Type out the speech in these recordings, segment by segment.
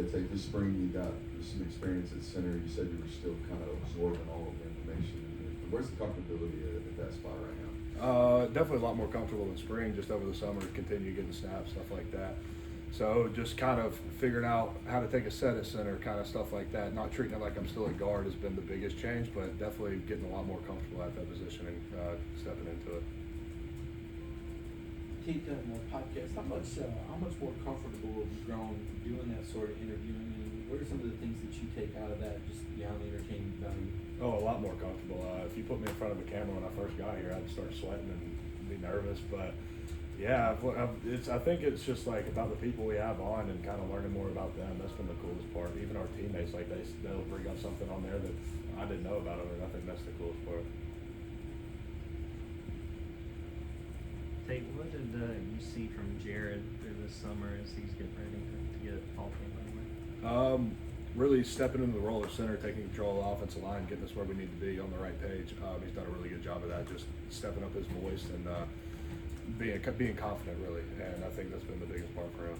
said, Tate, this spring you got some experience at center. You said you were still kind of absorbing all of the information. Where's the comfortability at that spot right now? Definitely a lot more comfortable in spring, just over the summer, continue getting snaps, stuff like that. So just kind of figuring out how to take a set at center, kind of stuff like that. Not treating it like I'm still at guard has been the biggest change, but definitely getting a lot more comfortable at that position and stepping into it. Tate, on the podcast, how much more comfortable have you grown doing that sort of interviewing? And what are some of the things that you take out of that, just beyond the entertainment value? Oh, a lot more comfortable. If you put me in front of a camera when I first got here, I'd start sweating and be nervous. But yeah, I think it's just like about the people we have on and kind of learning more about them. That's been the coolest part. Even our teammates, like they'll bring up something on there that I didn't know about them, and I think that's the coolest part. Tate, what did you see from Jared through this summer as he's getting ready to get fall camp underway? Really stepping into the role of center, taking control of the offensive line, getting us where we need to be on the right page. He's done a really good job of that, just stepping up his voice and being confident, really. And I think that's been the biggest part for him.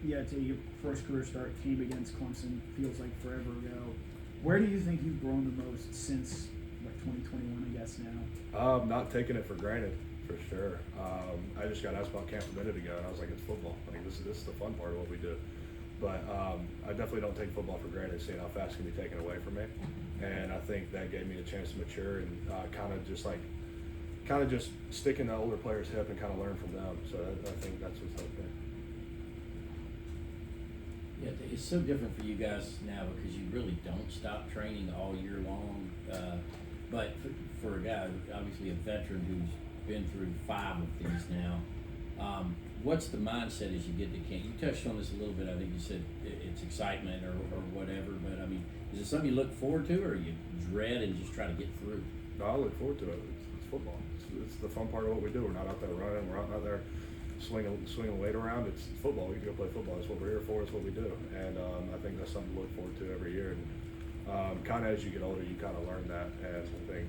Yeah, Tate, your first career start came against Clemson, feels like forever ago. Where do you think you've grown the most since 2021, I guess now? Not taking it for granted, for sure. I just got asked about camp a minute ago, and I was like, it's football. Like this is the fun part of what we do. But I definitely don't take football for granted, seeing how fast it can be taken away from me. And I think that gave me a chance to mature and kind of just stick in the older players' hip and kind of learn from them. So I think that's what's helped me. Yeah, it's so different for you guys now because you really don't stop training all year long. But for a guy, obviously a veteran who's been through 5 of these now, what's the mindset as you get to camp? You touched on this a little bit. I think you said it's excitement or whatever. But I mean, is it something you look forward to, or you dread and just try to get through? No, I look forward to it. It's football. It's the fun part of what we do. We're not out there running. We're not out there swinging weight around. It's football. We can go play football. It's what we're here for. It's what we do. And I think that's something to look forward to every year. And kind of as you get older, you kind of learn that. And I think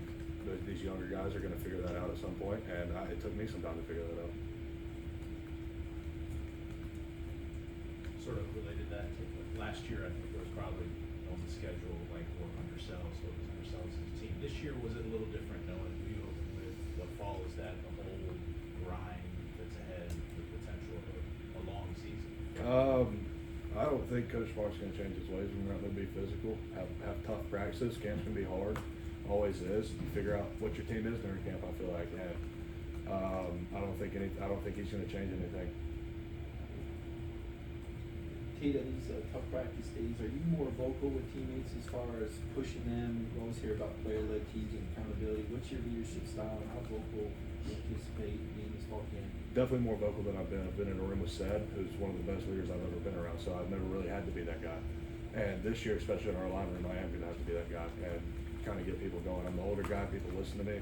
these younger guys are going to figure that out at some point. And it took me some time to figure that out. Sort of related to that, last year I think it was probably on the schedule like we're undersells, so it was undersells as a team. This year was it a little different knowing you open with what fall is that the whole grind that's ahead, the potential of a long season? I don't think Coach Sparks is going to change his ways. We're not going to be physical, have tough practices. Camp's going to be hard, always is. You figure out what your team is during camp. I feel like, and I don't think he's going to change anything. Tate, on these tough practice days, are you more vocal with teammates as far as pushing them? We always hear about player-led teams and accountability. What's your leadership style, and how vocal do you anticipate being this fall camp? Definitely more vocal than I've been. I've been in a room with Sed, who's one of the best leaders I've ever been around, so I've never really had to be that guy. And this year, especially in our line room, I am going to have to be that guy and kind of get people going. I'm the older guy, people listen to me.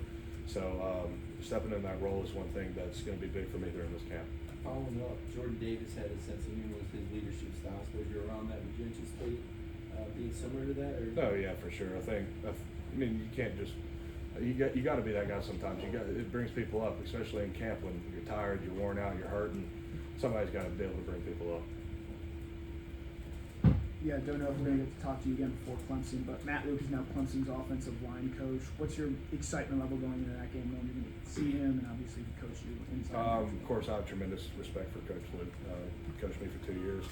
So stepping in that role is one thing that's going to be big for me during this camp. Following up, Jordan Davis had a sense of humor with his leadership style. So if you're around that, would you anticipate being similar to that? Or? Oh yeah, for sure. I mean, you can't just you got to be that guy sometimes. It brings people up, especially in camp when you're tired, you're worn out, you're hurting. Somebody's got to be able to bring people up. Yeah, I don't know if we're going to get to talk to you again before Clemson, but Matt Luke is now Clemson's offensive line coach. What's your excitement level going into that game, knowing you're going to see him and obviously coach you inside? Of course, I have tremendous respect for Coach Luke. Coached me for 2 years.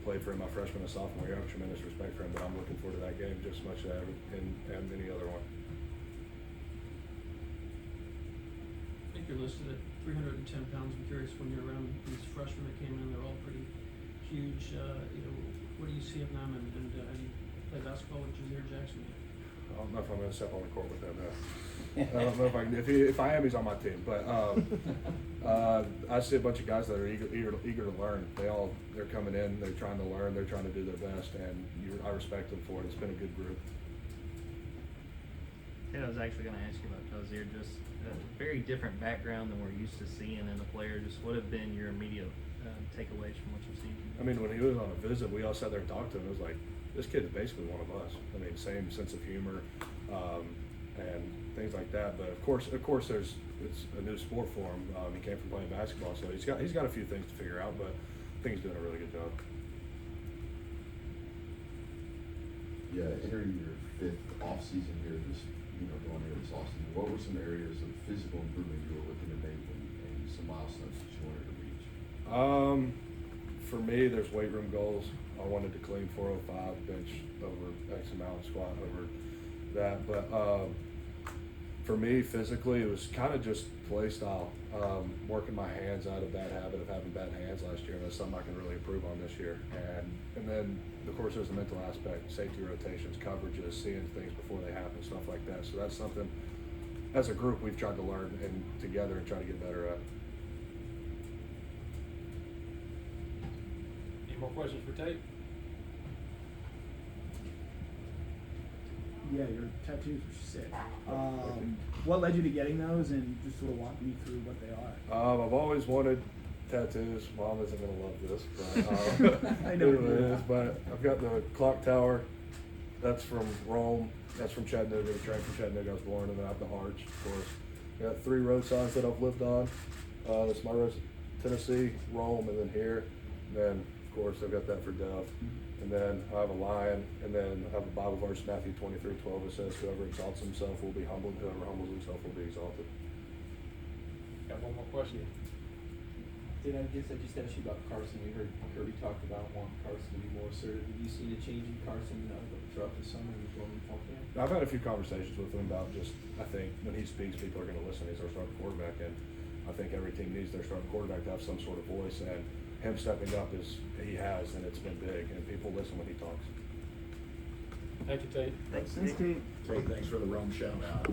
Played for him my freshman and sophomore year. I have tremendous respect for him, but I'm looking forward to that game just as much as any other one. I think you're listed at 310 pounds. I'm curious, when you're around these freshmen that came in, they're all pretty huge. What do you see of them, and you play basketball with Jazeer Jackson? I don't know if I'm going to step on the court with him now. I don't know if I can. If I am, he's on my team. But I see a bunch of guys that are eager to learn. They're coming in. They're trying to learn. They're trying to do their best, and I respect them for it. It's been a good group. Yeah, I was actually going to ask you about Jazeer. Just a very different background than we're used to seeing in a player. Just what have been your immediate takeaways from what you've seen? I mean, when he was on a visit, we all sat there and talked to him. It was like, this kid's basically one of us. I mean, same sense of humor. and things like that. But of course, it's a new sport for him. He came from playing basketball, so he's got a few things to figure out. But I think he's doing a really good job. Yeah, entering your fifth off season here, going into this off season, what were some areas of physical improvement you were looking to make and some milestones that you wanted to reach? For me, there's weight room goals. I wanted to clean 405, bench over X amount, squat over that. But for me, physically, it was kind of just play style. Working my hands out of bad habit of having bad hands last year, and that's something I can really improve on this year. And then, of course, there's the mental aspect, safety rotations, coverages, seeing things before they happen, stuff like that. So that's something, as a group, we've tried to learn and together and try to get better at. Any more questions for Tate? Yeah, your tattoos are sick. What led you to getting those, and just sort of walk me through what they are? I've always wanted tattoos. Mom isn't gonna love this, but I know it you is. will. But I've got the clock tower. That's from Rome. That's from Chattanooga. The train from Chattanooga I was born, and then I have the arch, of course. Got 3 road signs that I've lived on. That's my road: Tennessee, Rome, and then here. And then, of course, I've got that for Dev. And then I have a lion, and then I have a Bible verse, Matthew 23:12. It says, "Whoever exalts himself will be humbled; whoever humbles himself will be exalted." Got one more question. Did I guess I just asked you about Carson? We heard Kirby talk about wanting Carson to be more assertive. Have you seen a change in Carson throughout the summer and going fall camp? I've had a few conversations with him about just, I think when he speaks, people are going to listen. He's our starting quarterback, and I think every team needs their starting quarterback to have some sort of voice. And him stepping up he has, and it's been big, and people listen when he talks. Thank you, Tate. Thanks, Thanks, Tate. Tate. Tate, thanks for the Rome shout out.